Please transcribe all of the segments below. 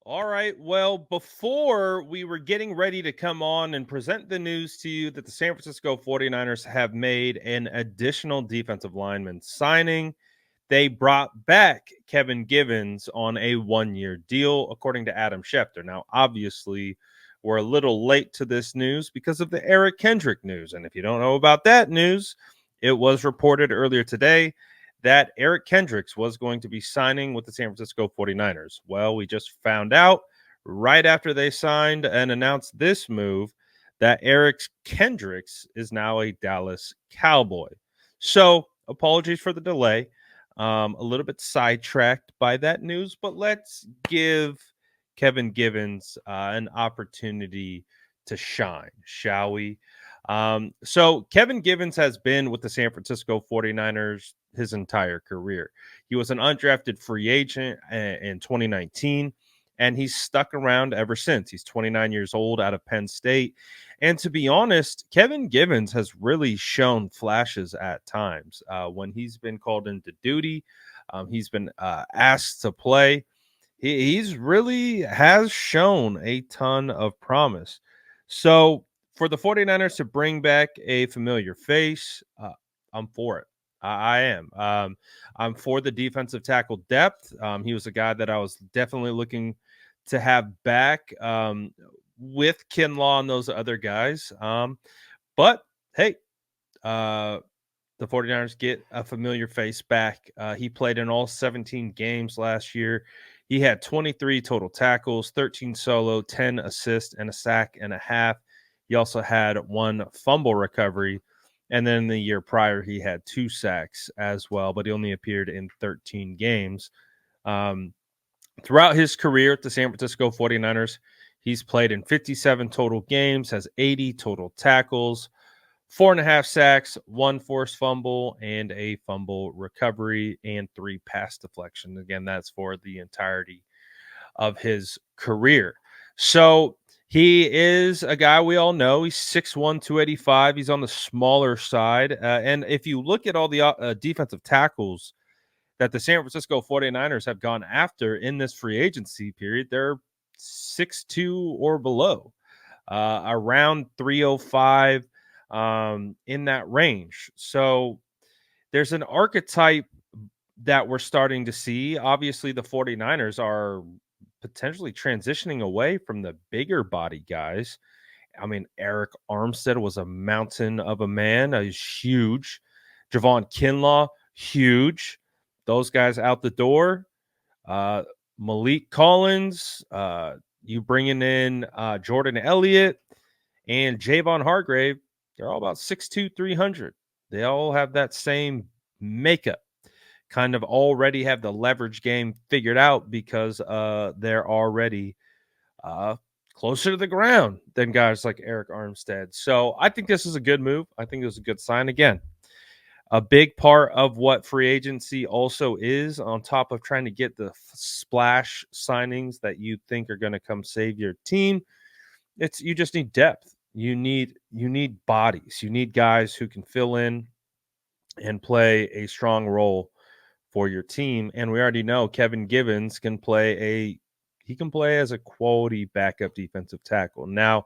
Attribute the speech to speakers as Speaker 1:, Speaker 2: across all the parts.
Speaker 1: All right. Well, before we were getting ready to come on and present the news to you that the San Francisco 49ers have made an additional defensive lineman signing, they brought back Kevin Givens on a 1 year deal, according to Adam Schefter. Now, obviously, we're a little late to this news because of the Eric Kendrick news. And if you don't know about that news, it was reported earlier today that Eric Kendricks was going to be signing with the San Francisco 49ers. Well, we just found out right after they signed and announced this move that Eric Kendricks is now a Dallas Cowboy. So, apologies for the delay. A little bit sidetracked by that news, but let's give Kevin Givens an opportunity to shine, shall we? So Kevin Givens has been with the San Francisco 49ers his entire career. He was an undrafted free agent in 2019, and he's stuck around ever since. He's 29 years old out of Penn State. And to be honest, Kevin Givens has really shown flashes at times when he's been called into duty. He's been asked to play. He's really has shown a ton of promise. So for the 49ers to bring back a familiar face, I'm for it. I am. I'm for the defensive tackle depth. He was a guy that I was definitely looking to have back with Kinlaw and those other guys. But hey, uh, the 49ers get a familiar face back. He played in all 17 games last year. He had 23 total tackles, 13 solo, 10 assists, and a sack and a half. He also had one fumble recovery. And then the year prior, he had 2 sacks as well, but he only appeared in 13 games. Um, Throughout his career at the San Francisco 49ers, he's played in 57 total games, has 80 total tackles, 4.5 sacks, one forced fumble, and a fumble recovery, and 3 pass deflections. Again, that's for the entirety of his career. So he is a guy we all know. He's 6'1, 285. He's on the smaller side. And if you look at all the defensive tackles that the San Francisco 49ers have gone after in this free agency period, they're 6'2 or below, around 305, in that range. So there's an archetype that we're starting to see. Obviously, the 49ers are potentially transitioning away from the bigger body guys. I mean, Eric Armstead was a mountain of a man. He's huge. Javon Kinlaw, huge. Those guys out the door. Uh, Malik Collins, you bringing in Jordan Elliott and Javon Hargrave. They're all about 6'2", 300. They all have that same makeup. Kind of already have the leverage game figured out because they're already uh, closer to the ground than guys like Eric Armstead. So I think this is a good move. I think it was a good sign. Again, a big part of what free agency also is, on top of trying to get the splash signings that you think are going to come save your team, it's you just need depth. You need bodies. You need guys who can fill in and play a strong role for your team. And we already know Kevin Givens can play as a quality backup defensive tackle. Now,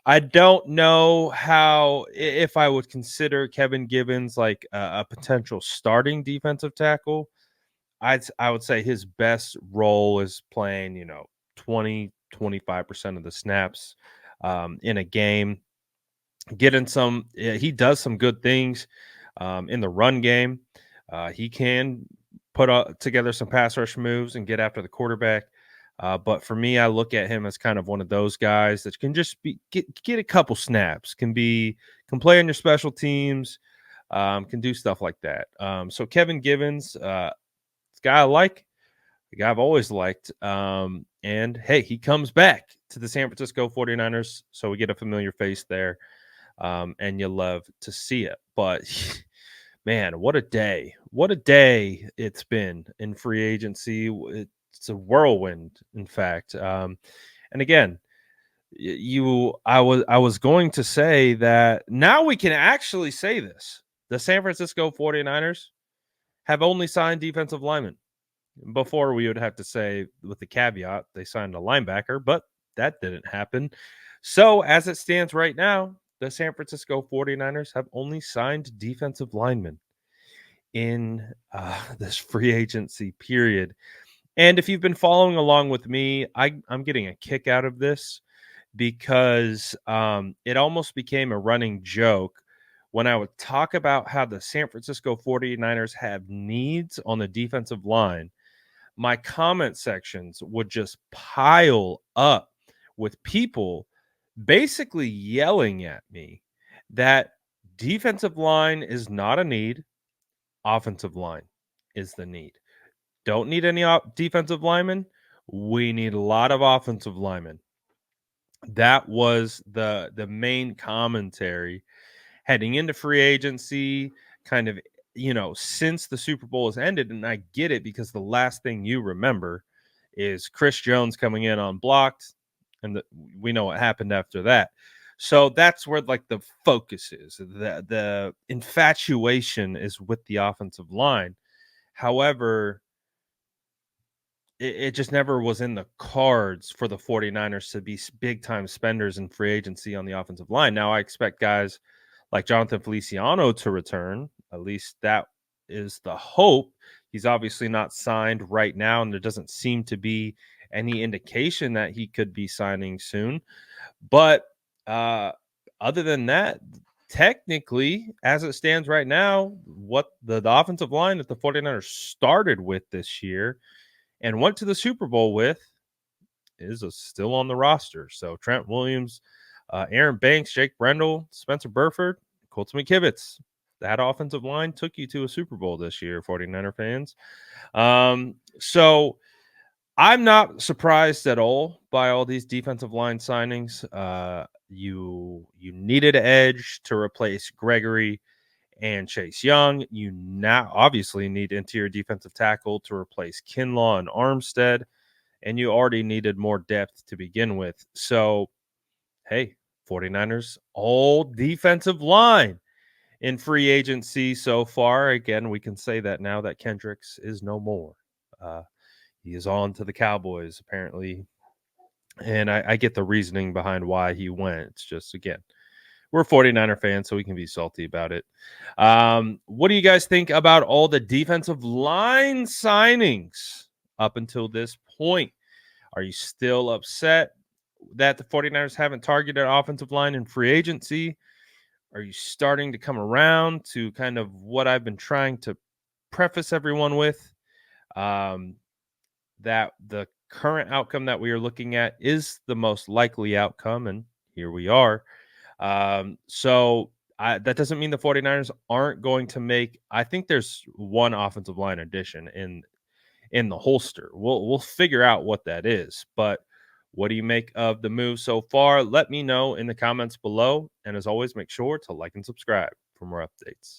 Speaker 1: I don't know if I would consider Kevin Givens like a potential starting defensive tackle. I would say his best role is playing, 20-25% of the snaps in a game. He does some good things in the run game. He can put together some pass rush moves and get after the quarterback. But for me, I look at him as kind of one of those guys that can just get a couple snaps, can play on your special teams, can do stuff like that. So Kevin Givens, this guy I like, the guy I've always liked. And hey, he comes back to the San Francisco 49ers, so we get a familiar face there. And you love to see it. But man, what a day. What a day it's been in free agency. It's a whirlwind, in fact. And again, I was going to say that now we can actually say this. The San Francisco 49ers have only signed defensive linemen. Before we would have to say with the caveat they signed a linebacker, but that didn't happen. So as it stands right now, the San Francisco 49ers have only signed defensive linemen in this free agency period. And if you've been following along with me, I'm getting a kick out of this because it almost became a running joke when I would talk about how the San Francisco 49ers have needs on the defensive line. My comment sections would just pile up with people basically yelling at me that defensive line is not a need, offensive line is the need. Don't need any defensive linemen. We need a lot of offensive linemen. That was the main commentary heading into free agency, kind of, since the Super Bowl has ended. And I get it because the last thing you remember is Chris Jones coming in unblocked, and we know what happened after that. So that's where like the focus is. The infatuation is with the offensive line. However, it just never was in the cards for the 49ers to be big time spenders in free agency on the offensive line. Now I expect guys like Jonathan Feliciano to return. At least that is the hope. He's obviously not signed right now, and there doesn't seem to be any indication that he could be signing soon. But uh, other than that, technically, as it stands right now, what the offensive line that the 49ers started with this year and went to the Super Bowl with is still on the roster. So Trent Williams, Aaron Banks, Jake Brendel, Spencer Burford, Colts McKivitz. That offensive line took you to a Super Bowl this year, 49er fans. So I'm not surprised at all by all these defensive line signings. You needed an edge to replace Gregory and Chase Young. You now obviously need interior defensive tackle to replace Kinlaw and Armstead, and you already needed more depth to begin with. So, hey, 49ers, all defensive line in free agency so far. Again, we can say that now that Kendricks is no more. He is on to the Cowboys, apparently. And I get the reasoning behind why he went. It's just, again, we're 49er fans, so we can be salty about it. What do you guys think about all the defensive line signings up until this point? Are you still upset that the 49ers haven't targeted offensive line in free agency? Are you starting to come around to kind of what I've been trying to preface everyone with? That the current outcome that we are looking at is the most likely outcome, and here we are. That doesn't mean the 49ers aren't going to make. I think there's one offensive line addition in the holster. We'll figure out what that is. But what do you make of the move so far? Let me know in the comments below. And as always, make sure to like and subscribe for more updates.